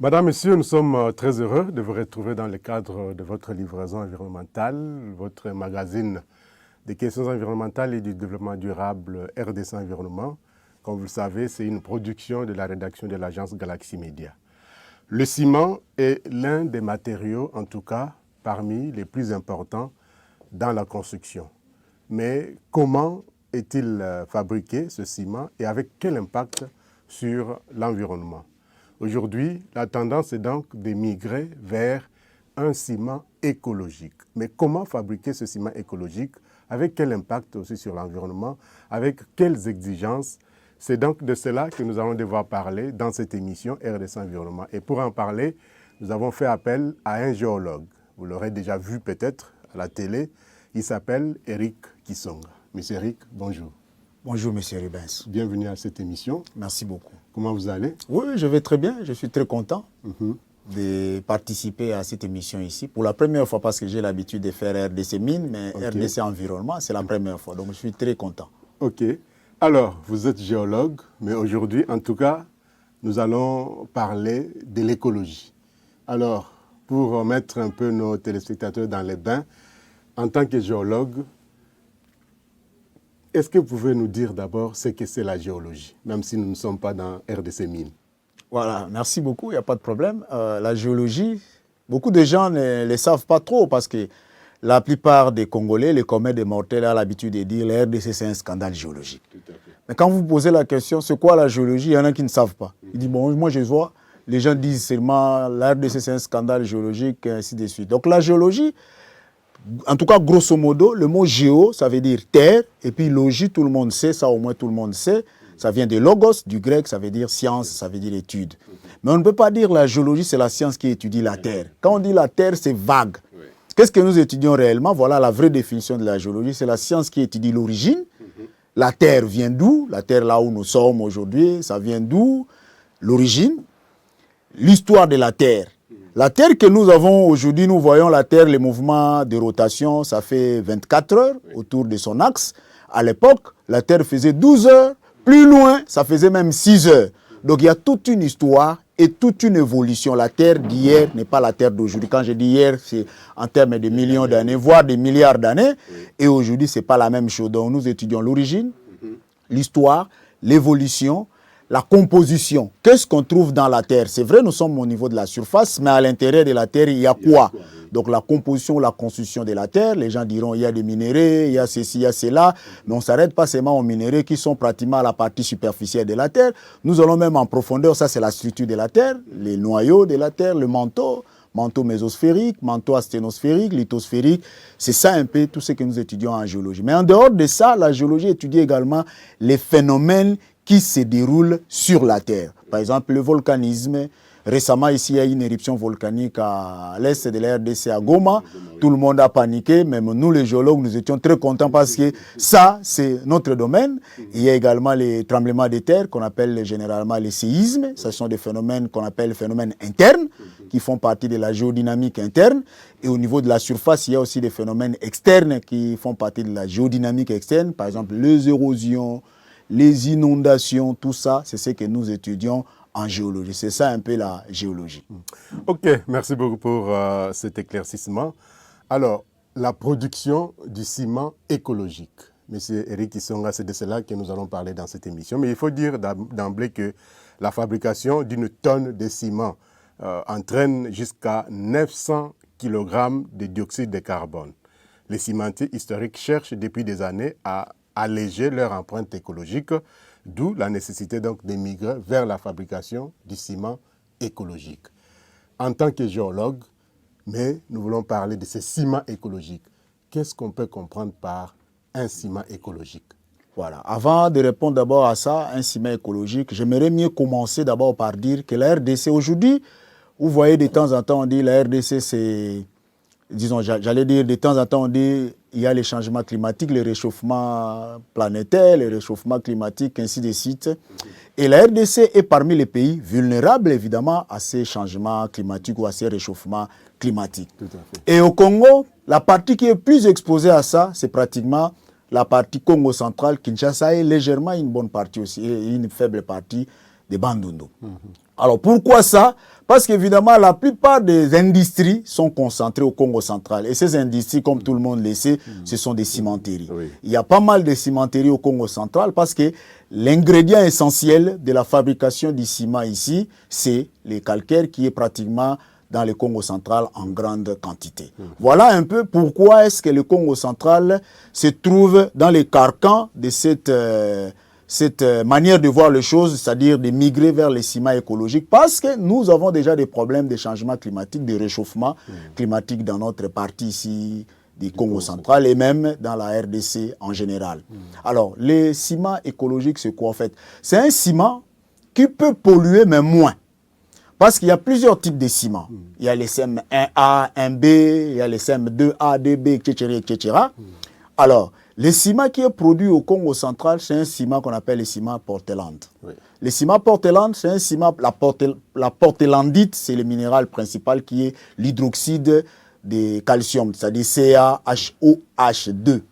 Madame, Monsieur, nous sommes très heureux de vous retrouver dans le cadre de votre livraison environnementale, votre magazine des questions environnementales et du développement durable RDC Environnement. Comme vous le savez, c'est une production de la rédaction de l'agence Galaxy Media. Le ciment est l'un des matériaux, en tout cas, parmi les plus importants dans la construction. Mais comment est-il fabriqué, ce ciment, et avec quel impact sur l'environnement? Aujourd'hui, la tendance est donc de migrer vers un ciment écologique. Mais comment fabriquer ce ciment écologique? Avec quel impact aussi sur l'environnement? Avec quelles exigences? C'est donc de cela que nous allons devoir parler dans cette émission RDC Environnement. Et pour en parler, nous avons fait appel à un géologue. Vous l'aurez déjà vu peut-être à la télé. Il s'appelle Eric Kisonga. Monsieur Eric, bonjour. Bonjour, Monsieur Rubens. Bienvenue à cette émission. Merci beaucoup. Comment vous allez? Oui, je vais très bien. Je suis très content de participer à cette émission ici. Pour la première fois, parce que j'ai l'habitude de faire RDC Mine, mais RDC Environnement, c'est la première fois. Donc, je suis très content. OK. Alors, vous êtes géologue, mais aujourd'hui, en tout cas, nous allons parler de l'écologie. Alors, pour mettre un peu nos téléspectateurs dans les bains, en tant que géologue, est-ce que vous pouvez nous dire d'abord ce que c'est la géologie, même si nous ne sommes pas dans RDC Mine? Voilà, merci beaucoup, il n'y a pas de problème. La géologie, beaucoup de gens ne le savent pas trop parce que la plupart des Congolais, les communs des mortels, ont l'habitude de dire que la RDC, c'est un scandale géologique. Tout à fait. Mais quand vous posez la question, c'est quoi la géologie? Il y en a qui ne savent pas. Ils disent, bon, moi je vois, les gens disent seulement la RDC, c'est un scandale géologique, et ainsi de suite. Donc la géologie, en tout cas, grosso modo, le mot géo, ça veut dire terre, et puis logie, tout le monde sait, ça au moins tout le monde sait. Ça vient de logos, du grec, ça veut dire science, ça veut dire étude. Mais on ne peut pas dire la géologie, c'est la science qui étudie la terre. Quand on dit la terre, c'est vague. Qu'est-ce que nous étudions réellement? Voilà la vraie définition de la géologie, c'est la science qui étudie l'origine. La terre vient d'où? La terre là où nous sommes aujourd'hui, ça vient d'où? L'origine. L'histoire de la terre. La Terre que nous avons aujourd'hui, nous voyons la Terre, les mouvements de rotation, ça fait 24 heures autour de son axe. À l'époque, la Terre faisait 12 heures. Plus loin, ça faisait même 6 heures. Donc il y a toute une histoire et toute une évolution. La Terre d'hier n'est pas la Terre d'aujourd'hui. Quand je dis hier, c'est en termes de millions d'années, voire des milliards d'années. Et aujourd'hui, ce n'est pas la même chose. Donc nous étudions l'origine, l'histoire, l'évolution, la composition. Qu'est-ce qu'on trouve dans la Terre? C'est vrai, nous sommes au niveau de la surface, mais à l'intérieur de la Terre, il y a quoi? Donc la composition, la constitution de la Terre, les gens diront il y a des minéraux, il y a ceci, il y a cela, mais on ne s'arrête pas seulement aux minéraux qui sont pratiquement à la partie superficielle de la Terre. Nous allons même en profondeur, ça c'est la structure de la Terre, les noyaux de la Terre, le manteau mésosphérique, manteau asténosphérique, lithosphérique. C'est ça un peu tout ce que nous étudions en géologie. Mais en dehors de ça, la géologie étudie également les phénomènes qui se déroulent sur la Terre. Par exemple, le volcanisme. Récemment, ici, il y a une éruption volcanique à l'est de la RDC à Goma. Tout le monde a paniqué, même nous, les géologues, nous étions très contents parce que ça, c'est notre domaine. Il y a également les tremblements de terre qu'on appelle généralement les séismes. Ce sont des phénomènes qu'on appelle les phénomènes internes qui font partie de la géodynamique interne. Et au niveau de la surface, il y a aussi des phénomènes externes qui font partie de la géodynamique externe. Par exemple, les érosions, les inondations, tout ça, c'est ce que nous étudions en géologie. C'est ça un peu la géologie. OK, merci beaucoup pour cet éclaircissement. Alors, la production du ciment écologique. Monsieur Eric Kisonga, c'est de cela que nous allons parler dans cette émission. Mais il faut dire d'emblée que la fabrication d'une tonne de ciment entraîne jusqu'à 900 kg de dioxyde de carbone. Les cimentiers historiques cherchent depuis des années à alléger leur empreinte écologique, d'où la nécessité donc de migrer vers la fabrication du ciment écologique. En tant que géologue, mais nous voulons parler de ce ciment écologique. Qu'est-ce qu'on peut comprendre par un ciment écologique? Voilà. Avant de répondre d'abord à ça, un ciment écologique, j'aimerais mieux commencer d'abord par dire que la RDC aujourd'hui, vous voyez de temps en temps on dit la RDC c'est, disons, j'allais dire de temps en temps on dit il y a les changements climatiques, le réchauffement planétaire, le réchauffement climatique, ainsi de suite. Et la RDC est parmi les pays vulnérables, évidemment, à ces changements climatiques ou à ces réchauffements climatiques. Tout à fait. Et au Congo, la partie qui est plus exposée à ça, c'est pratiquement la partie Congo centrale. Kinshasa est légèrement une bonne partie aussi, et une faible partie de Bandundu. Alors pourquoi ça? Parce qu'évidemment, la plupart des industries sont concentrées au Congo central. Et ces industries, comme tout le monde le sait, ce sont des cimenteries. Oui. Il y a pas mal de cimenteries au Congo central parce que l'ingrédient essentiel de la fabrication du ciment ici, c'est le calcaire qui est pratiquement dans le Congo central en grande quantité. Voilà un peu pourquoi est-ce que le Congo central se trouve dans les carcans de cette manière de voir les choses, c'est-à-dire de migrer vers les ciments écologiques, parce que nous avons déjà des problèmes de changement climatique, de réchauffement climatique dans notre partie ici du Congo central et même dans la RDC en général. Alors, les ciments écologiques, c'est quoi en fait? C'est un ciment qui peut polluer, mais moins. Parce qu'il y a plusieurs types de ciments. Il y a les CEM 1A, 1B, il y a les CEM 2A, 2B, etc., etc. Alors, le ciment qui est produit au Congo central, c'est un ciment qu'on appelle le ciment Portland. Oui. Le ciment Portland, c'est un ciment, la portlandite, c'est le minéral principal qui est l'hydroxyde de calcium, c'est-à-dire CaHOH2.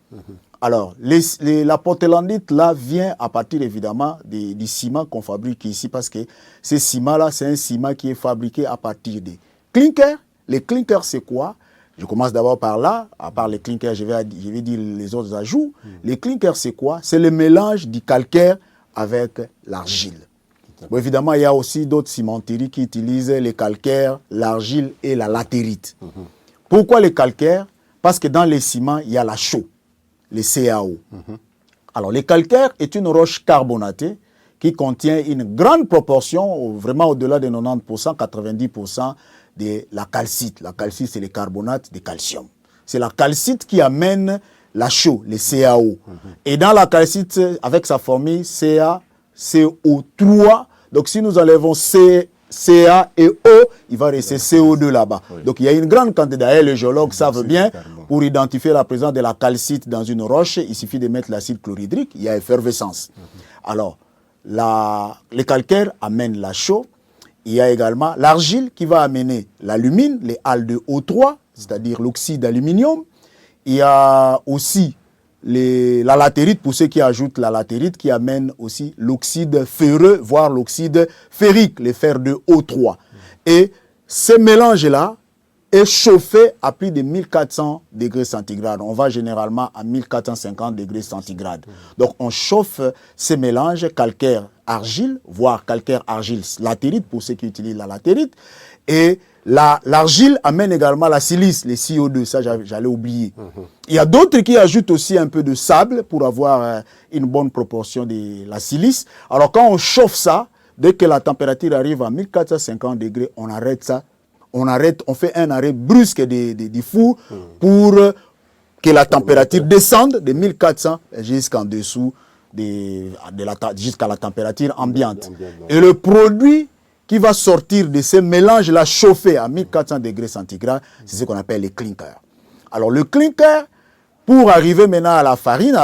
Alors, la portlandite, là, vient à partir, évidemment, du ciment qu'on fabrique ici, parce que ce ciment-là, c'est un ciment qui est fabriqué à partir des clinkers. Les clinkers, c'est quoi? Je commence d'abord par là. À part les clinkers, je vais dire les autres ajouts. Les clinkers, c'est quoi? C'est le mélange du calcaire avec l'argile. Bon, évidemment, il y a aussi d'autres cimenteries qui utilisent les calcaires, l'argile et la latérite. Pourquoi les calcaires? Parce que dans les ciments, il y a la chaux, les CaO. Alors, le calcaire est une roche carbonatée qui contient une grande proportion, vraiment au-delà de 90%, 90% de la calcite. La calcite, c'est le carbonate de calcium. C'est la calcite qui amène la chaux, les CaO. Et dans la calcite, avec sa formule CaCO3, donc si nous enlevons Ca et O, il va rester CO2 là-bas. Oui. Donc il y a une grande quantité. D'ailleurs, les géologues savent bien, pour identifier la présence de la calcite dans une roche, il suffit de mettre l'acide chlorhydrique, il y a effervescence. Alors, les calcaires amènent la chaux. Il y a également l'argile qui va amener l'alumine, les Al2O3, c'est-à-dire l'oxyde d'aluminium. Il y a aussi la latérite, pour ceux qui ajoutent la latérite, qui amène aussi l'oxyde ferreux, voire l'oxyde ferrique, le fer de O3. Et ce mélange-là est chauffé à plus de 1400 degrés centigrades. On va généralement à 1450 degrés centigrades. Donc on chauffe ces mélanges calcaire-argile, voire calcaire-argile-latérite, pour ceux qui utilisent la latérite. Et l'argile amène également la silice, les CO2, ça j'allais oublier. Il y a d'autres qui ajoutent aussi un peu de sable pour avoir une bonne proportion de la silice. Alors quand on chauffe ça, dès que la température arrive à 1450 degrés, on arrête ça. On fait un arrêt brusque du four pour que la température descende de 1400 jusqu'en dessous jusqu'à la température ambiante. Et le produit qui va sortir de ces mélanges-là chauffés à 1400 degrés centigrades, c'est ce qu'on appelle les clinkers. Alors le clinker, pour arriver maintenant à la farine,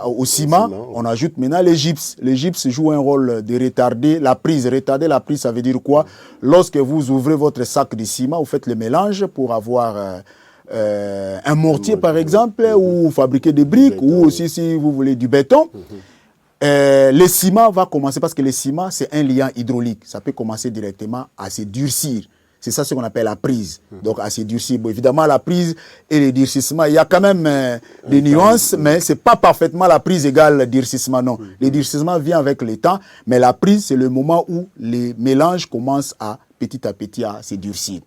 au ciment, on ajoute maintenant les gypses. Les gypses jouent un rôle de retarder la prise. Retarder la prise, ça veut dire quoi? Lorsque vous ouvrez votre sac de ciment, vous faites le mélange pour avoir un mortier, par exemple, ou fabriquer des briques, ou aussi, si vous voulez, du béton. Le ciment va commencer, parce que le ciment, c'est un liant hydraulique. Ça peut commencer directement à se durcir. C'est ça ce qu'on appelle la prise. Donc, à se durcir. Bon, évidemment, la prise et le durcissement, il y a quand même des nuances, mais ce n'est pas parfaitement la prise égale le durcissement, non. Le durcissement vient avec le temps, mais la prise, c'est le moment où les mélanges commencent petit à petit à se durcir.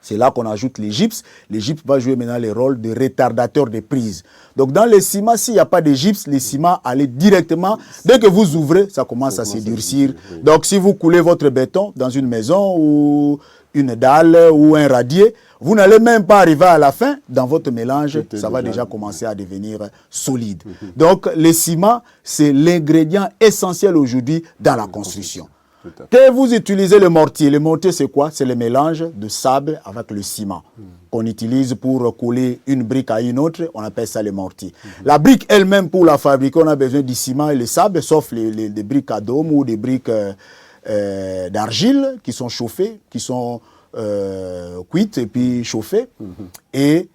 C'est là qu'on ajoute les gypses. Les gypses vont jouer maintenant le rôle de retardateur de prise. Donc, dans les ciments, s'il n'y a pas de gypses, les ciments allaient directement, dès que vous ouvrez, ça commence à se durcir. Donc, si vous coulez votre béton dans une maison ou une dalle ou un radier, vous n'allez même pas arriver à la fin. Dans votre mélange, ça va déjà commencer à devenir solide. Donc, les ciments, c'est l'ingrédient essentiel aujourd'hui dans la construction. Que vous utilisez le mortier c'est quoi? C'est le mélange de sable avec le ciment qu'on utilise pour coller une brique à une autre. On appelle ça le mortier. La brique elle-même, pour la fabriquer, on a besoin du ciment et le sable, sauf les briques à dôme ou des briques d'argile qui sont chauffées, qui sont cuites et puis chauffées. Et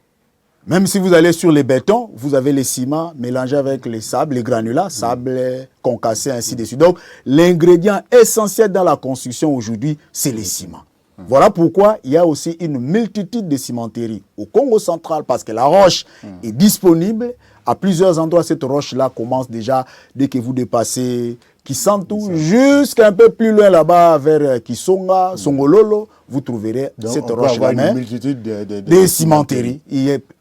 même si vous allez sur les bétons, vous avez les ciments mélangés avec les sables, les granulats, sable concassé, ainsi de suite. Donc, l'ingrédient essentiel dans la construction aujourd'hui, c'est les ciments. Voilà pourquoi il y a aussi une multitude de cimenteries au Congo central, parce que la roche est disponible. À plusieurs endroits, cette roche-là commence déjà, dès que vous dépassez Kisantu, jusqu'à un peu plus loin là-bas, vers Kisonga, Songololo, vous trouverez Donc, cette on peut roche-là avoir une même. multitude Des cimenteries.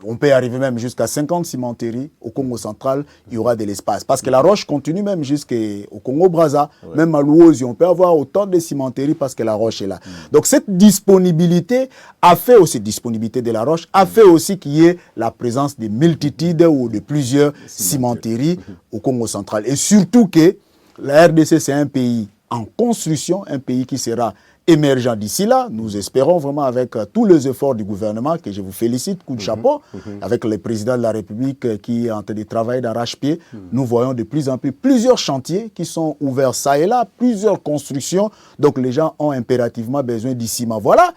On peut arriver même jusqu'à 50 cimenteries. Au Congo central, il y aura de l'espace. Parce que la roche continue même jusqu'au Congo-Brazza, même à Luozi. On peut avoir autant de cimenteries parce que la roche est là. Donc cette disponibilité a fait aussi, disponibilité de la roche, a fait aussi qu'il y ait la présence de multitudes ou de plusieurs cimenteries au Congo central. Et surtout que la RDC, c'est un pays en construction, un pays qui sera émergent d'ici là. Nous espérons vraiment, avec tous les efforts du gouvernement, que je vous félicite, coup de chapeau, avec le président de la République qui est en train de travailler d'arrache-pied, nous voyons de plus en plus plusieurs chantiers qui sont ouverts ça et là, plusieurs constructions. Donc les gens ont impérativement besoin du ciment. Voilà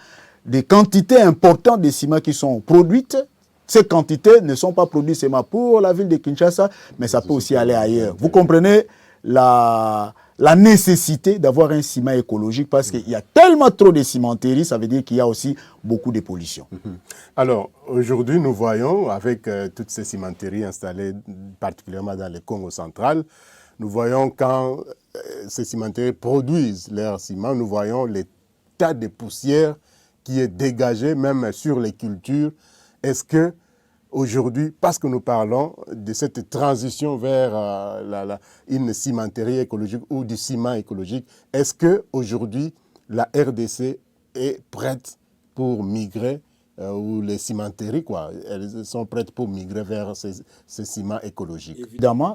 des quantités importantes de ciment qui sont produites. Ces quantités ne sont pas produites seulement pour la ville de Kinshasa, mais ça peut aussi aller ailleurs. Vous comprenez la nécessité d'avoir un ciment écologique, parce qu'il y a tellement trop de cimenteries, ça veut dire qu'il y a aussi beaucoup de pollution. Alors, aujourd'hui, nous voyons, avec toutes ces cimenteries installées particulièrement dans le Congo central, nous voyons quand ces cimenteries produisent leur ciment, nous voyons les tas de poussière qui est dégagé même sur les cultures. Est-ce que aujourd'hui, parce que nous parlons de cette transition vers une cimenterie écologique ou du ciment écologique, est-ce qu'aujourd'hui, la RDC est prête pour migrer, ou les cimenteries, quoi, elles sont prêtes pour migrer vers ces ciments écologiques?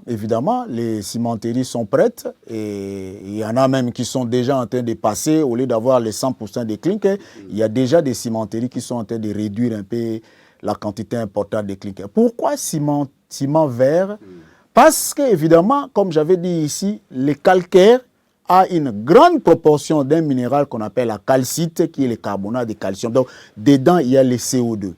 Évidemment, les cimenteries sont prêtes, et il y en a même qui sont déjà en train de passer, au lieu d'avoir les 100% des clinkers, il y a déjà des cimenteries qui sont en train de réduire un peu la quantité importante de clinkers. Pourquoi ciment vert? Parce que, évidemment, comme j'avais dit ici, le calcaire a une grande proportion d'un minéral qu'on appelle la calcite, qui est le carbonate de calcium. Donc, dedans, il y a le CO2.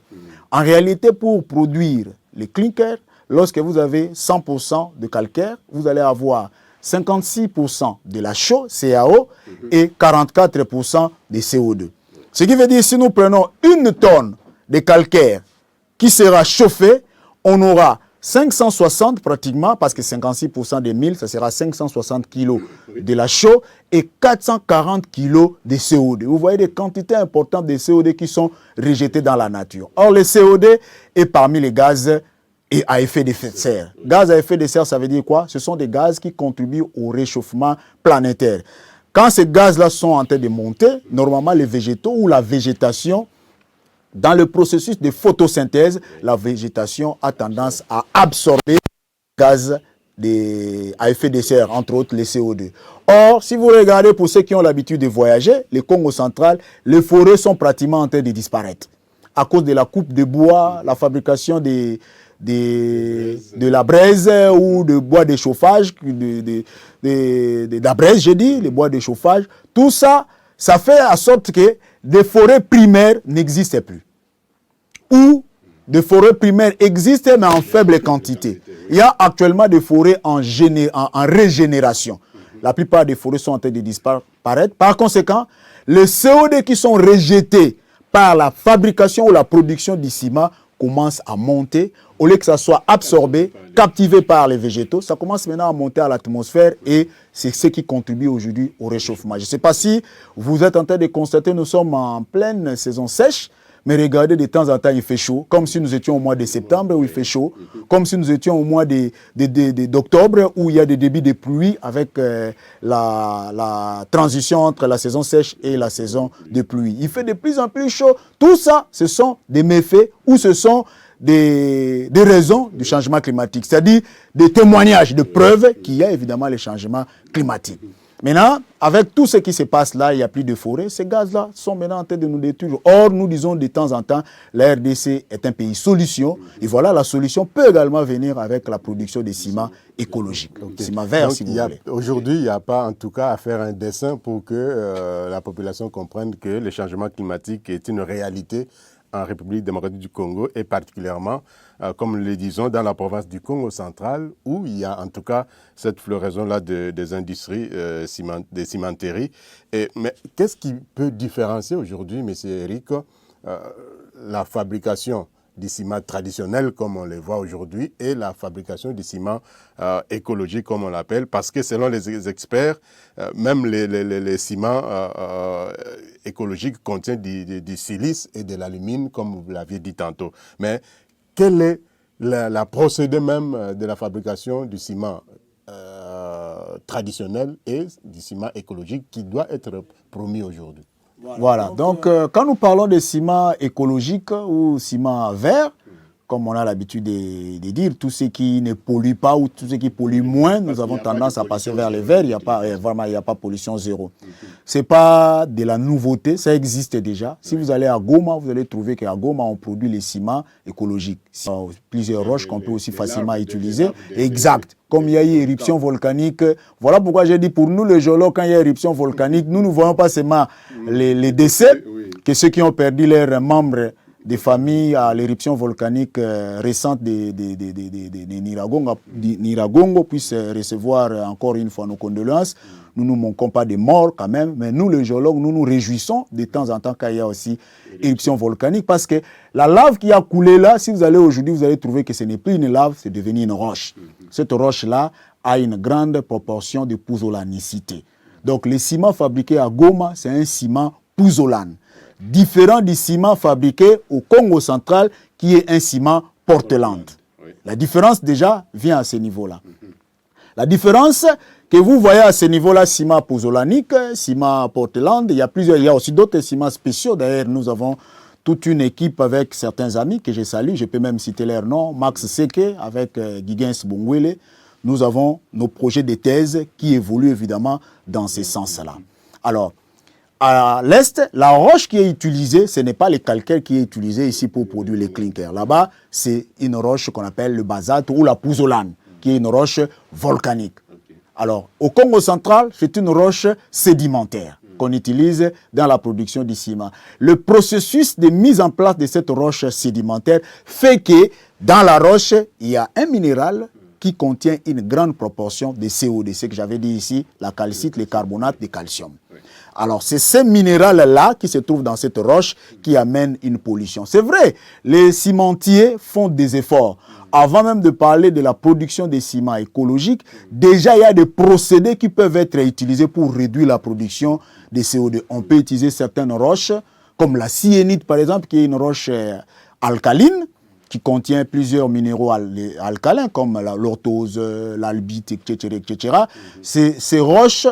En réalité, pour produire les clinkers, lorsque vous avez 100% de calcaire, vous allez avoir 56% de la chaux, CaO, et 44% de CO2. Ce qui veut dire, si nous prenons une tonne de calcaire qui sera chauffé, on aura 560 pratiquement, parce que 56% des 1000, ça sera 560 kg de la chaux et 440 kg de CO2. Vous voyez des quantités importantes de CO2 qui sont rejetées dans la nature. Or, le CO2 est parmi les gaz à effet de serre. Gaz à effet de serre, ça veut dire quoi? Ce sont des gaz qui contribuent au réchauffement planétaire. Quand ces gaz-là sont en train de monter, normalement les végétaux ou la végétation, dans le processus de photosynthèse, la végétation a tendance à absorber les gaz à effet de serre, entre autres les CO2. Or, si vous regardez pour ceux qui ont l'habitude de voyager, le Congo central, les forêts sont pratiquement en train de disparaître. À cause de la coupe de bois, la fabrication de la braise ou de bois de chauffage, de la braise, j'ai dit, les bois de chauffage, tout ça, ça fait en sorte que des forêts primaires n'existent plus. Ou des forêts primaires existent, mais en faible quantité. Il y a actuellement des forêts en régénération. La plupart des forêts sont en train de disparaître. Par conséquent, les CO2 qui sont rejetés par la fabrication ou la production du ciment commencent à monter. Au lieu que ça soit absorbé, captivé par les végétaux, ça commence maintenant à monter à l'atmosphère, et c'est ce qui contribue aujourd'hui au réchauffement. Je ne sais pas si vous êtes en train de constater, nous sommes en pleine saison sèche, mais regardez, de temps en temps, il fait chaud, comme si nous étions au mois de septembre où il fait chaud, comme si nous étions au mois d'octobre où il y a des débits de pluie avec la transition entre la saison sèche et la saison de pluie. Il fait de plus en plus chaud. Tout ça, ce sont des méfaits ou ce sont des raisons du changement climatique, c'est-à-dire des témoignages, de preuves qu'il y a évidemment les changements climatiques. Maintenant, avec tout ce qui se passe là, il n'y a plus de forêt. Ces gaz-là sont maintenant en train de nous détruire. Or, nous disons de temps en temps, la RDC est un pays solution. Et voilà, la solution peut également venir avec la production de ciment écologique. Ciment vert, donc, si vous voulez. Aujourd'hui, il n'y a pas en tout cas à faire un dessin pour que la population comprenne que le changement climatique est une réalité en République démocratique du Congo et particulièrement, comme le disons, dans la province du Congo central où il y a en tout cas cette floraison-là des industries, des cimenteries. Mais qu'est-ce qui peut différencier aujourd'hui, M. Eric, la fabrication du ciment traditionnel comme on les voit aujourd'hui et la fabrication du ciment écologique comme on l'appelle, parce que selon les experts, même les ciments écologiques contiennent du silice et de l'alumine comme vous l'aviez dit tantôt. Mais quelle est la procédé même de la fabrication du ciment traditionnel et du ciment écologique qui doit être promis aujourd'hui? Voilà, donc quand nous parlons de ciment écologique ou ciment vert, comme on a l'habitude de dire, tout ce qui ne pollue pas ou tout ce qui pollue moins, nous avons tendance à passer vers le vert, il n'y a pas pollution zéro. Ce n'est pas de la nouveauté, ça existe déjà. Si vous allez à Goma, vous allez trouver qu'à Goma, on produit les ciments écologiques. Plusieurs roches qu'on peut aussi facilement utiliser. Exact. Comme il y a eu éruption volcanique, voilà pourquoi j'ai dit pour nous les géologues, quand il y a éruption volcanique, nous ne voyons pas seulement les décès, que ceux qui ont perdu leurs membres des familles à l'éruption volcanique récente de Nyiragongo puissent recevoir encore une fois nos condoléances. Nous ne manquons pas de morts quand même, mais nous les géologues, nous nous réjouissons de temps en temps qu'il y a aussi éruption volcanique parce que la lave qui a coulé là, si vous allez aujourd'hui, vous allez trouver que ce n'est plus une lave, c'est devenu une roche. Cette roche-là a une grande proportion de pouzzolanicité. Donc le ciment fabriqué à Goma, c'est un ciment pouzzolane, différent du ciment fabriqué au Congo central qui est un ciment Portland. La différence déjà vient à ce niveau-là. La différence que vous voyez à ce niveau-là, ciment pozzolanique, ciment Portland, il y a aussi d'autres ciments spéciaux. D'ailleurs, nous avons toute une équipe avec certains amis que je salue, je peux même citer leur nom, Max Seke avec Guiguens Bongwele. Nous avons nos projets de thèse qui évoluent évidemment dans ce sens-là. Alors, à l'est, la roche qui est utilisée, ce n'est pas le calcaire qui est utilisé ici pour produire les clinkers. Là-bas, c'est une roche qu'on appelle le basalte ou la pouzzolane, qui est une roche volcanique. Alors, au Congo central, c'est une roche sédimentaire qu'on utilise dans la production du ciment. Le processus de mise en place de cette roche sédimentaire fait que dans la roche, il y a un minéral qui contient une grande proportion de CO2, ce que j'avais dit ici, la calcite, le carbonate de calcium. Alors, c'est ces minéraux-là qui se trouvent dans cette roche qui amènent une pollution. C'est vrai, les cimentiers font des efforts. Avant même de parler de la production des ciments écologiques, déjà il y a des procédés qui peuvent être utilisés pour réduire la production de CO2. On peut utiliser certaines roches, comme la syénite par exemple, qui est une roche alcaline, qui contient plusieurs minéraux alcalins, comme l'orthose, l'albite, etc. Ces roches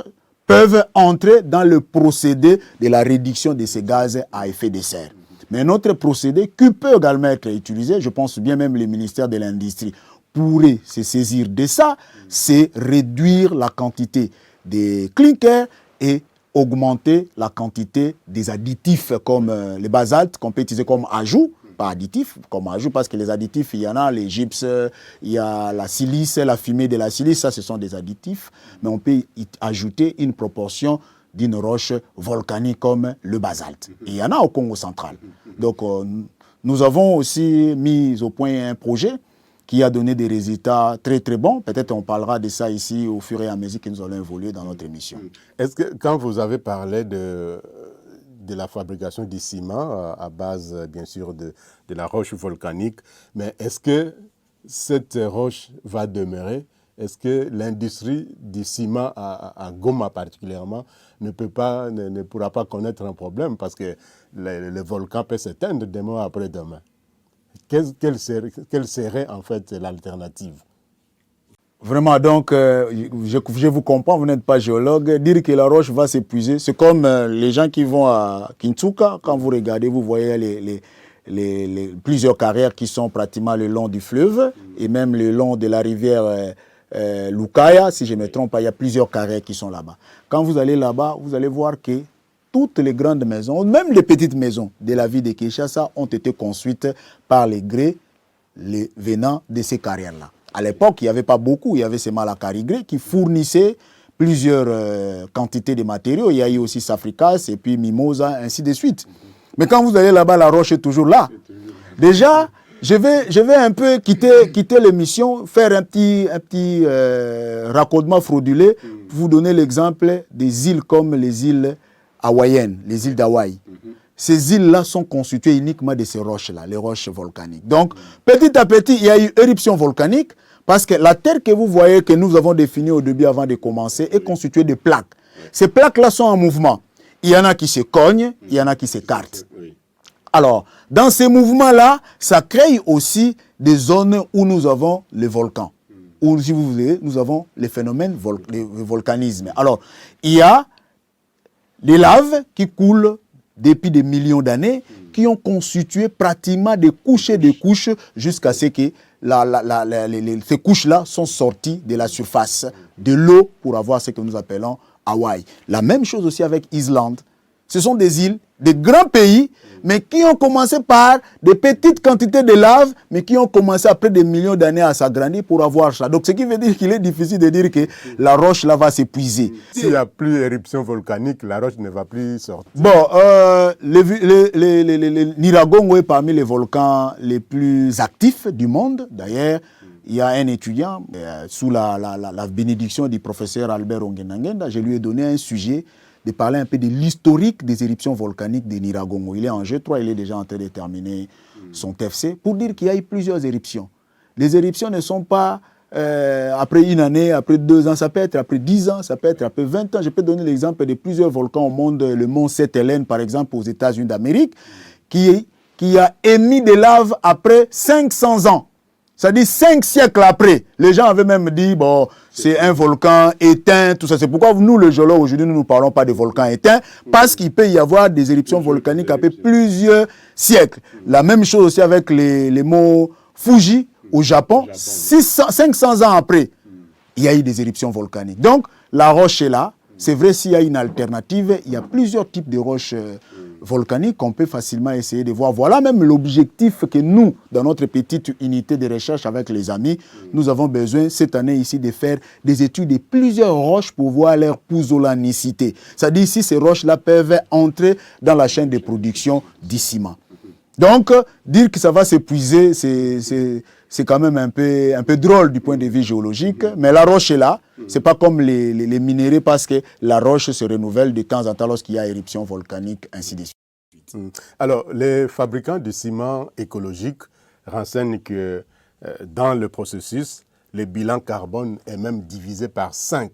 peuvent entrer dans le procédé de la réduction de ces gaz à effet de serre. Mais un autre procédé qui peut également être utilisé, je pense bien même le ministère de l'Industrie pourrait se saisir de ça, c'est réduire la quantité des clinkers et augmenter la quantité des additifs comme les basaltes qu'on peut utiliser comme ajout, pas additifs, comme ajout parce que les additifs, il y en a, les gypses, il y a la silice, la fumée de la silice, ça ce sont des additifs, mais on peut y ajouter une proportion d'une roche volcanique comme le basalte. Et il y en a au Congo central. Donc, nous avons aussi mis au point un projet qui a donné des résultats très très bons. Peut-être on parlera de ça ici au fur et à mesure que nous allons évoluer dans notre émission. Est-ce que quand vous avez parlé de la fabrication du ciment à base, bien sûr, de la roche volcanique, mais est-ce que cette roche va demeurer? Est-ce que l'industrie du ciment à Goma particulièrement ne pourra pas connaître un problème parce que le volcan peut s'éteindre demain après-demain? Quelle serait en fait l'alternative? Vraiment, donc, je vous comprends, vous n'êtes pas géologue. Dire que la roche va s'épuiser, c'est comme les gens qui vont à Kintsuka. Quand vous regardez, vous voyez plusieurs carrières qui sont pratiquement le long du fleuve et même le long de la rivière Lukaya, si je ne me trompe pas, il y a plusieurs carrières qui sont là-bas. Quand vous allez là-bas, vous allez voir que toutes les grandes maisons, même les petites maisons de la ville de Kinshasa ont été construites par les grès venant de ces carrières-là. À l'époque, il n'y avait pas beaucoup, il y avait seulement la Carrigré qui fournissait plusieurs quantités de matériaux. Il y a eu aussi Safricas et puis Mimosa, ainsi de suite. Mais quand vous allez là-bas, la roche est toujours là. Déjà, je vais un peu quitter l'émission, faire un petit raccordement fraudulé pour vous donner l'exemple des îles comme les îles hawaïennes, les îles d'Hawaï. Ces îles-là sont constituées uniquement de ces roches-là, les roches volcaniques. Donc, petit à petit, il y a eu éruption volcanique parce que la terre que vous voyez, que nous avons définie au début avant de commencer, est constituée de plaques. Ces plaques-là sont en mouvement. Il y en a qui se cognent, il y en a qui s'écartent. Alors, dans ces mouvements-là, ça crée aussi des zones où nous avons les volcans. Où, si vous voulez, nous avons les phénomènes de volcanisme. Alors, il y a des laves qui coulent depuis des millions d'années, qui ont constitué pratiquement des couches et des couches jusqu'à ce que ces couches-là sont sorties de la surface de l'eau pour avoir ce que nous appelons Hawaï. La même chose aussi avec Islande. Ce sont des îles, des grands pays, mais qui ont commencé par des petites quantités de lave, mais qui ont commencé après des millions d'années à s'agrandir pour avoir ça. Donc, ce qui veut dire qu'il est difficile de dire que la roche là va s'épuiser. S'il n'y a plus d'éruption volcanique, la roche ne va plus sortir. Bon, le Nyiragongo est parmi les volcans les plus actifs du monde. D'ailleurs, il y a un étudiant, sous la bénédiction du professeur Albert Ongenangenda, je lui ai donné un sujet de parler un peu de l'historique des éruptions volcaniques de Nyiragongo. Il est en G3, il est déjà en train de terminer son TFC, pour dire qu'il y a eu plusieurs éruptions. Les éruptions ne sont pas après une année, après 2 ans, ça peut être après 10 ans, ça peut être après 20 ans. Je peux donner l'exemple de plusieurs volcans au monde, le mont Sainte-Hélène, par exemple, aux États-Unis d'Amérique, qui a émis des laves après 500 ans. C'est-à-dire 5 siècles après. Les gens avaient même dit, bon, c'est un volcan éteint, tout ça. C'est pourquoi nous, les géologues, aujourd'hui, nous ne parlons pas de volcans éteints, parce qu'il peut y avoir des éruptions volcaniques après plusieurs siècles. La même chose aussi avec les monts Fuji au Japon. 500 ans après, il y a eu des éruptions volcaniques. Donc, la roche est là. C'est vrai, s'il y a une alternative, il y a plusieurs types de roches volcaniques qu'on peut facilement essayer de voir. Voilà même l'objectif que nous, dans notre petite unité de recherche avec les amis, nous avons besoin cette année ici de faire des études de plusieurs roches pour voir leur pouzzolanicité. C'est-à-dire si ces roches-là peuvent entrer dans la chaîne de production du ciment. Donc, dire que ça va s'épuiser, c'est quand même un peu drôle du point de vue géologique, mais la roche est là. Ce n'est pas comme les minéraux parce que la roche se renouvelle de temps en temps lorsqu'il y a éruption volcanique, ainsi de suite. Alors, les fabricants de ciment écologique renseignent que dans le processus, le bilan carbone est même divisé par 5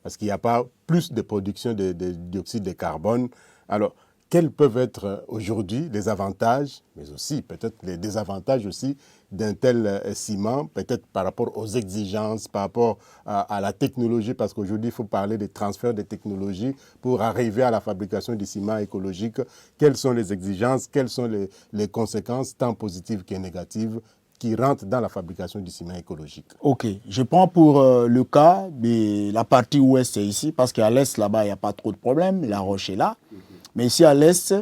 parce qu'il n'y a pas plus de production de dioxyde de carbone. Alors, quels peuvent être aujourd'hui les avantages, mais aussi peut-être les désavantages aussi d'un tel ciment, peut-être par rapport aux exigences, par rapport à la technologie, parce qu'aujourd'hui, il faut parler de transfert de technologie pour arriver à la fabrication du ciment écologique. Quelles sont les exigences, quelles sont les conséquences, tant positives que négatives, qui rentrent dans la fabrication du ciment écologique? Ok, je prends pour le cas de la partie ouest, c'est ici, parce qu'à l'est, là-bas, il n'y a pas trop de problème, la roche est là. Mais ici à l'ouest,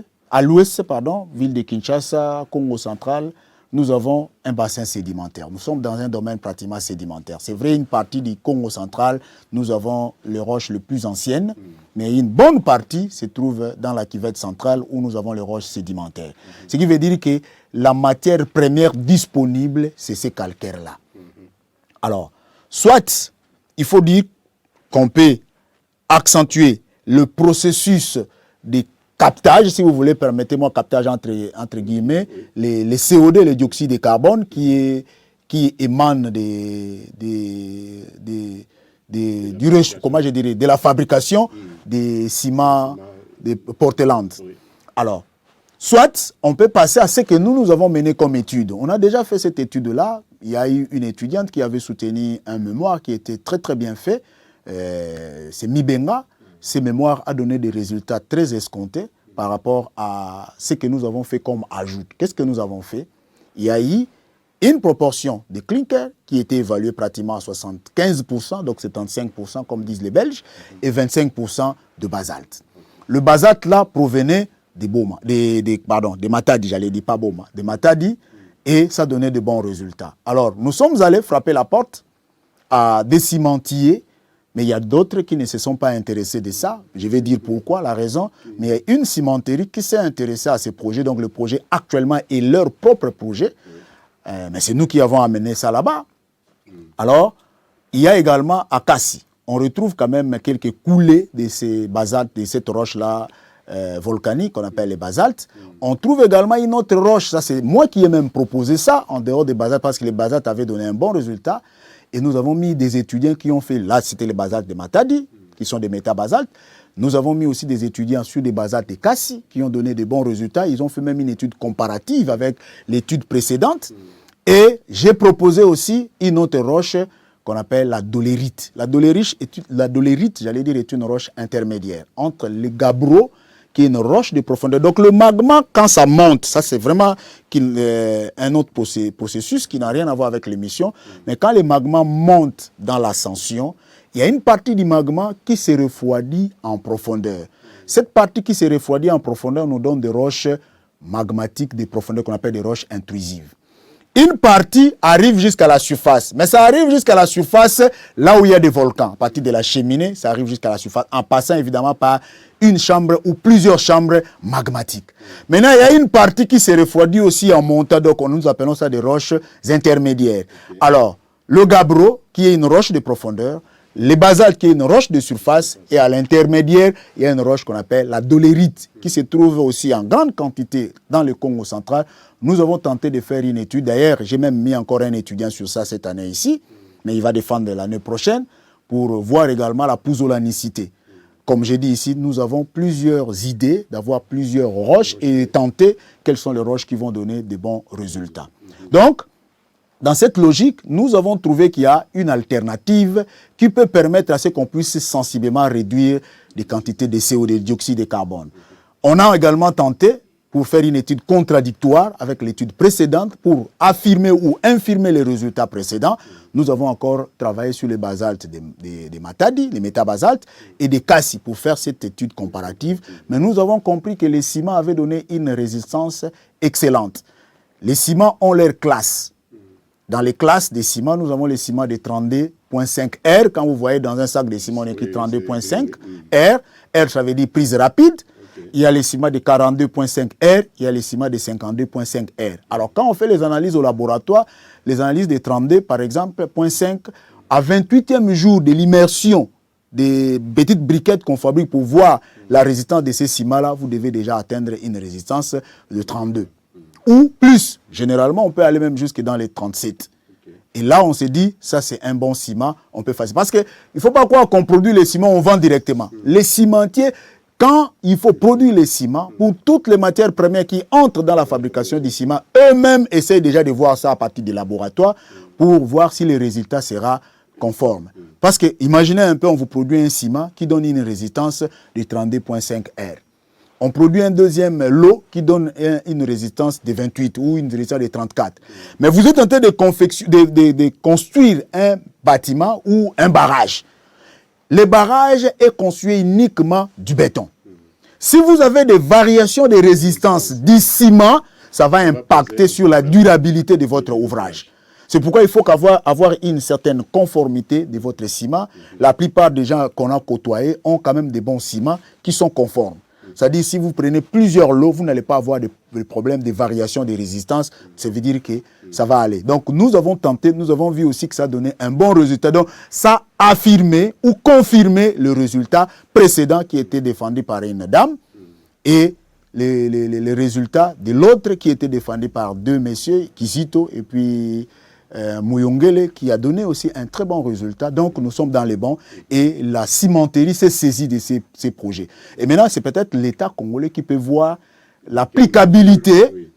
ville de Kinshasa, Congo central, nous avons un bassin sédimentaire. Nous sommes dans un domaine pratiquement sédimentaire. C'est vrai, une partie du Congo central, nous avons les roches les plus anciennes, mais une bonne partie se trouve dans la cuvette centrale où nous avons les roches sédimentaires. Ce qui veut dire que la matière première disponible, c'est ces calcaires-là. Alors, soit il faut dire qu'on peut accentuer le processus de captage, si vous voulez, permettez-moi, captage entre guillemets, les CO2, le dioxyde de carbone qui émanent de la fabrication des ciments de Portland. Alors, soit on peut passer à ce que nous avons mené comme étude. On a déjà fait cette étude-là. Il y a eu une étudiante qui avait soutenu un mémoire qui était très très bien fait. C'est Mibenga. Ces mémoires a donné des résultats très escomptés par rapport à ce que nous avons fait comme ajout. Qu'est-ce que nous avons fait? Il y a eu une proportion de clinker qui était évaluée pratiquement à 75%, donc 75% comme disent les Belges, et 25% de basalte. Le basalte là provenait des Boma, des Matadi, j'allais dire pas Boma, des Matadi, et ça donnait de bons résultats. Alors, nous sommes allés frapper la porte à des cimentiers Mais il y a d'autres qui ne se sont pas intéressés de ça. Je vais dire pourquoi, la raison. Mais il y a une cimenterie qui s'est intéressée à ces projets. Donc le projet actuellement est leur propre projet. Mais c'est nous qui avons amené ça là-bas. Alors, il y a également à Kassi. On retrouve quand même quelques coulées de ces basaltes, de cette roche-là volcanique qu'on appelle les basaltes. On trouve également une autre roche. Ça, c'est moi qui ai même proposé ça en dehors des basaltes parce que les basaltes avaient donné un bon résultat. Et nous avons mis des étudiants qui ont fait, là c'était les basaltes de Matadi, qui sont des métabasaltes. Nous avons mis aussi des étudiants sur des basaltes de Kassi, qui ont donné de bons résultats. Ils ont fait même une étude comparative avec l'étude précédente. Et j'ai proposé aussi une autre roche qu'on appelle la dolérite. La dolérite, j'allais dire, est une roche intermédiaire entre le gabbro, qui est une roche de profondeur. Donc le magma, quand ça monte, ça c'est vraiment un autre processus qui n'a rien à voir avec l'émission, mais quand le magma monte dans l'ascension, il y a une partie du magma qui se refroidit en profondeur. Cette partie qui se refroidit en profondeur nous donne des roches magmatiques de profondeur qu'on appelle des roches intrusives. Une partie arrive jusqu'à la surface, mais ça arrive jusqu'à la surface là où il y a des volcans. À partir de la cheminée, ça arrive jusqu'à la surface, en passant évidemment par une chambre ou plusieurs chambres magmatiques. Maintenant, il y a une partie qui se refroidit aussi en montant, donc nous appelons ça des roches intermédiaires. Alors, le gabbro, qui est une roche de profondeur, les basaltes, qui est une roche de surface, et à l'intermédiaire, il y a une roche qu'on appelle la dolérite, qui se trouve aussi en grande quantité dans le Congo central. Nous avons tenté de faire une étude. D'ailleurs, j'ai même mis encore un étudiant sur ça cette année ici, mais il va défendre l'année prochaine pour voir également la pouzzolanicité. Comme j'ai dit ici, nous avons plusieurs idées d'avoir plusieurs roches et tenter quelles sont les roches qui vont donner de bons résultats. Donc, dans cette logique, nous avons trouvé qu'il y a une alternative qui peut permettre à ce qu'on puisse sensiblement réduire les quantités de CO2, de dioxyde de carbone. On a également tenté, pour faire une étude contradictoire avec l'étude précédente, pour affirmer ou infirmer les résultats précédents. Nous avons encore travaillé sur les basaltes de Matadi, les métabasaltes, et des Kassi pour faire cette étude comparative. Mais nous avons compris que les ciments avaient donné une résistance excellente. Les ciments ont leur classe. Dans les classes des ciments, nous avons les ciments de 32.5 R. Quand vous voyez dans un sac de ciment, on écrit 32.5 R. R, ça veut dire prise rapide. Il y a les ciments de 42.5 R, il y a les ciments de 52.5 R. Alors, quand on fait les analyses au laboratoire, les analyses de 32, par exemple, 0.5, à 28e jour de l'immersion des petites briquettes qu'on fabrique pour voir la résistance de ces ciments-là, vous devez déjà atteindre une résistance de 32. Ou plus. Généralement, on peut aller même jusque dans les 37. Et là, on se dit, ça c'est un bon ciment, on peut faire ça. Parce qu'il ne faut pas croire qu'on produit les ciments, on vend directement. Les cimentiers, quand il faut produire les ciments, pour toutes les matières premières qui entrent dans la fabrication du ciment, eux-mêmes essayent déjà de voir ça à partir des laboratoires pour voir si le résultat sera conforme. Parce que, imaginez un peu, on vous produit un ciment qui donne une résistance de 32.5 R. On produit un deuxième lot qui donne une résistance de 28 ou une résistance de 34. Mais vous êtes en train de construire un bâtiment ou un barrage. Le barrage est construit uniquement du béton. Si vous avez des variations de résistance du ciment, ça va impacter sur la durabilité de votre ouvrage. C'est pourquoi il faut avoir une certaine conformité de votre ciment. La plupart des gens qu'on a côtoyés ont quand même des bons ciments qui sont conformes. C'est-à-dire, si vous prenez plusieurs lots, vous n'allez pas avoir de problèmes de variation de résistance. Ça veut dire que ça va aller. Donc, nous avons tenté, nous avons vu aussi que ça donnait un bon résultat. Donc, ça a affirmé ou confirmé le résultat précédent qui était défendu par une dame et les résultats de l'autre qui était défendu par deux messieurs, Kizito et puis Muyongele, qui a donné aussi un très bon résultat. Donc, nous sommes dans les bons et la cimenterie s'est saisie de ces projets. Et maintenant, c'est peut-être l'État congolais qui peut voir l'applicabilité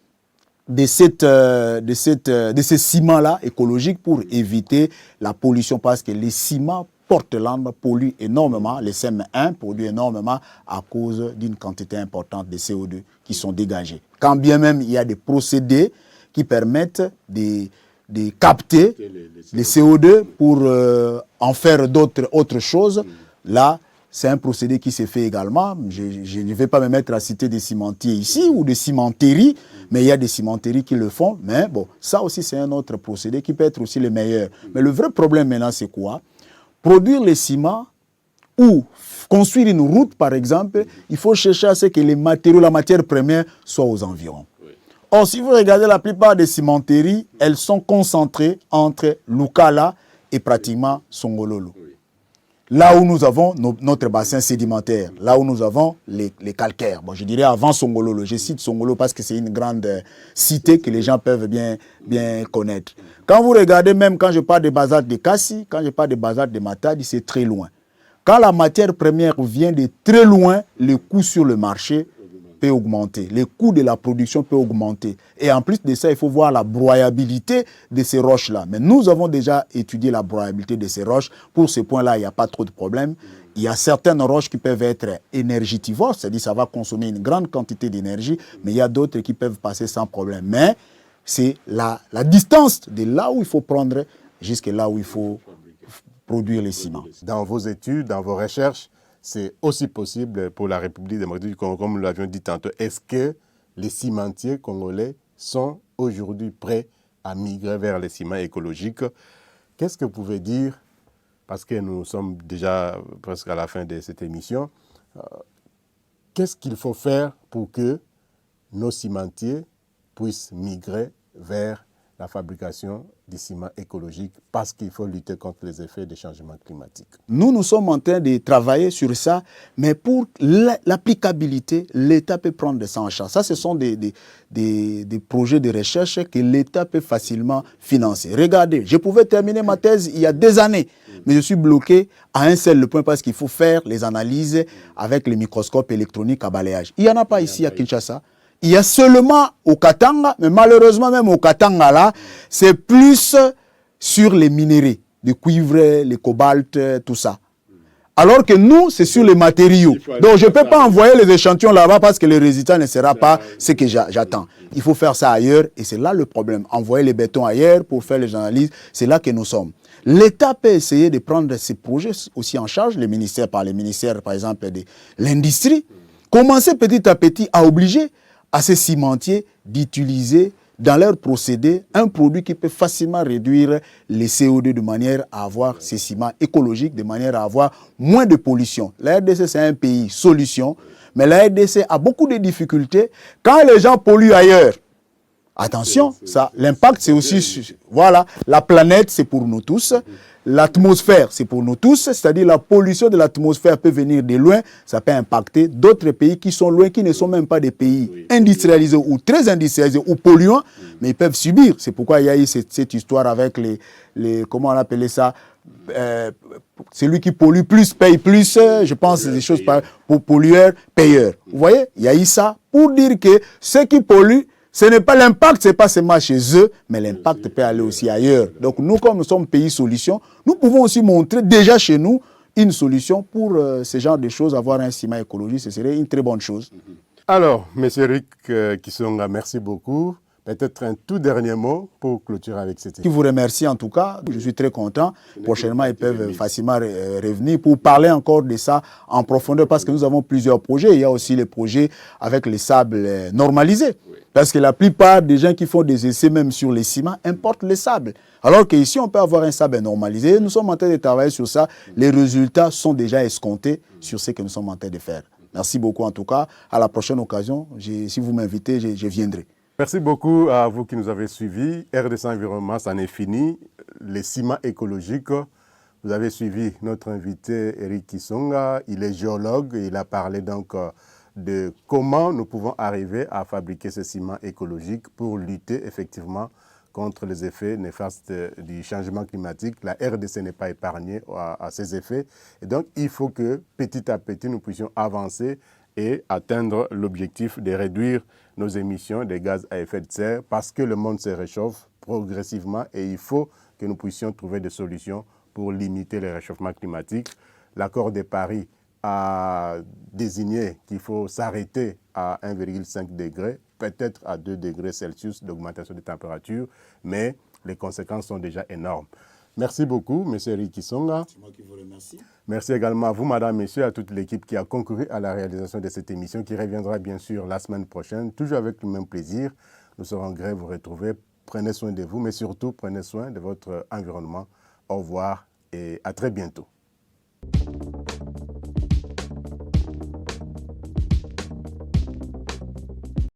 de ces ciments-là écologiques pour éviter la pollution, parce que les ciments Portland pollue énormément, les CM1 polluent énormément à cause d'une quantité importante de CO2 qui sont dégagés. Quand bien même il y a des procédés qui permettent de capter les CO2 pour en faire autre chose. Là, c'est un procédé qui s'est fait également. Je ne vais pas me mettre à citer des cimentiers ici ou des cimenteries, mais il y a des cimenteries qui le font. Mais bon, ça aussi, c'est un autre procédé qui peut être aussi le meilleur. Mais le vrai problème maintenant, c'est quoi? produire le ciment ou construire une route, par exemple, il faut chercher à ce que les matériaux, la matière première, soient aux environs. Or, si vous regardez la plupart des cimenteries, elles sont concentrées entre Lukala et pratiquement Songololo. Là où nous avons notre bassin sédimentaire, là où nous avons les calcaires. Bon, je dirais avant Songololo. Je cite Songolo parce que c'est une grande cité que les gens peuvent bien connaître. Quand vous regardez, même quand je parle de basalte de Kassi, quand je parle de basalte de Matadi, c'est très loin. Quand la matière première vient de très loin, le coût sur le marché peut augmenter. Le coût de la production peut augmenter. Et en plus de ça, il faut voir la broyabilité de ces roches-là. Mais nous avons déjà étudié la broyabilité de ces roches. Pour ce point-là, il n'y a pas trop de problème. Il y a certaines roches qui peuvent être énergivores, c'est-à-dire que ça va consommer une grande quantité d'énergie, mais il y a d'autres qui peuvent passer sans problème. Mais c'est la distance de là où il faut prendre jusqu'à là où il faut produire les ciments. Dans vos études, dans vos recherches, c'est aussi possible pour la République démocratique du Congo, comme nous l'avions dit tantôt. Est-ce que les cimentiers congolais sont aujourd'hui prêts à migrer vers les ciments écologiques? Qu'est-ce que vous pouvez dire, parce que nous sommes déjà presque à la fin de cette émission, qu'est-ce qu'il faut faire pour que nos cimentiers puissent migrer vers la fabrication du ciment écologique, parce qu'il faut lutter contre les effets des changements climatiques? Nous sommes en train de travailler sur ça, mais pour l'applicabilité, l'État peut prendre ça en charge. Ça, ce sont des projets de recherche que l'État peut facilement financer. Regardez, je pouvais terminer ma thèse il y a des années, mais je suis bloqué à un seul point parce qu'il faut faire les analyses avec les microscopes électroniques à balayage. Il n'y en a pas ici à Kinshasa. Il y a seulement au Katanga, mais malheureusement même au Katanga là, c'est plus sur les minéraux, le cuivre, le cobalt, tout ça. Alors que nous, c'est sur les matériaux. Donc je ne peux pas envoyer les échantillons là-bas parce que le résultat ne sera pas ce que j'attends. Il faut faire ça ailleurs et c'est là le problème. Envoyer les bétons ailleurs pour faire les analyses, c'est là que nous sommes. L'État peut essayer de prendre ces projets aussi en charge, les ministères par exemple de l'industrie. Commencer petit à petit à obliger à ces cimentiers d'utiliser dans leur procédé un produit qui peut facilement réduire les CO2 de manière à avoir ces ciments écologiques, de manière à avoir moins de pollution. La RDC, c'est un pays solution, mais la RDC a beaucoup de difficultés. Quand les gens polluent ailleurs, attention, ça, l'impact, c'est aussi, voilà, la planète, c'est pour nous tous. L'atmosphère, c'est pour nous tous, c'est-à-dire la pollution de l'atmosphère peut venir de loin, ça peut impacter d'autres pays qui sont loin, qui ne sont même pas des pays industrialisés ou très industrialisés ou polluants, mais ils peuvent subir. C'est pourquoi il y a eu cette histoire avec les comment on appelait ça, celui qui pollue plus paye plus, je pense des choses pour pollueur, payeur. Vous voyez, il y a eu ça pour dire que ceux qui polluent, ce n'est pas l'impact, ce n'est pas seulement chez eux, mais l'impact peut aller aussi ailleurs. Donc nous, comme nous sommes pays solution, nous pouvons aussi montrer déjà chez nous une solution pour ce genre de choses. Avoir un ciment écologique, ce serait une très bonne chose. Alors, M. Eric Kisonga, merci beaucoup. Peut-être un tout dernier mot pour clôturer avec cette émission. Je vous remercie en tout cas. Je suis très content. Prochainement, ils peuvent facilement revenir pour parler encore de ça en profondeur parce que nous avons plusieurs projets. Il y a aussi les projets avec les sables normalisés. Parce que la plupart des gens qui font des essais même sur les ciments importent les sables. Alors qu'ici, on peut avoir un sable normalisé. Nous sommes en train de travailler sur ça. Les résultats sont déjà escomptés sur ce que nous sommes en train de faire. Merci beaucoup en tout cas. À la prochaine occasion, si vous m'invitez, je viendrai. Merci beaucoup à vous qui nous avez suivis. RDC Environnement, ça n'est fini. Les ciments écologiques, vous avez suivi notre invité Eric Kisonga. Il est géologue et il a parlé donc de comment nous pouvons arriver à fabriquer ces ciments écologiques pour lutter effectivement contre les effets néfastes du changement climatique. La RDC n'est pas épargnée à ces effets. Et donc, il faut que petit à petit, nous puissions avancer et atteindre l'objectif de réduire nos émissions de gaz à effet de serre parce que le monde se réchauffe progressivement et il faut que nous puissions trouver des solutions pour limiter le réchauffement climatique. L'accord de Paris a désigné qu'il faut s'arrêter à 1,5 degré, peut-être à 2 degrés Celsius d'augmentation des températures, mais les conséquences sont déjà énormes. Merci beaucoup, M. Eric Kisonga. C'est moi qui vous remercie. Merci également à vous, Madame, Messieurs, à toute l'équipe qui a concouru à la réalisation de cette émission qui reviendra bien sûr la semaine prochaine, toujours avec le même plaisir. Nous serons gré vous retrouver. Prenez soin de vous, mais surtout prenez soin de votre environnement. Au revoir et à très bientôt.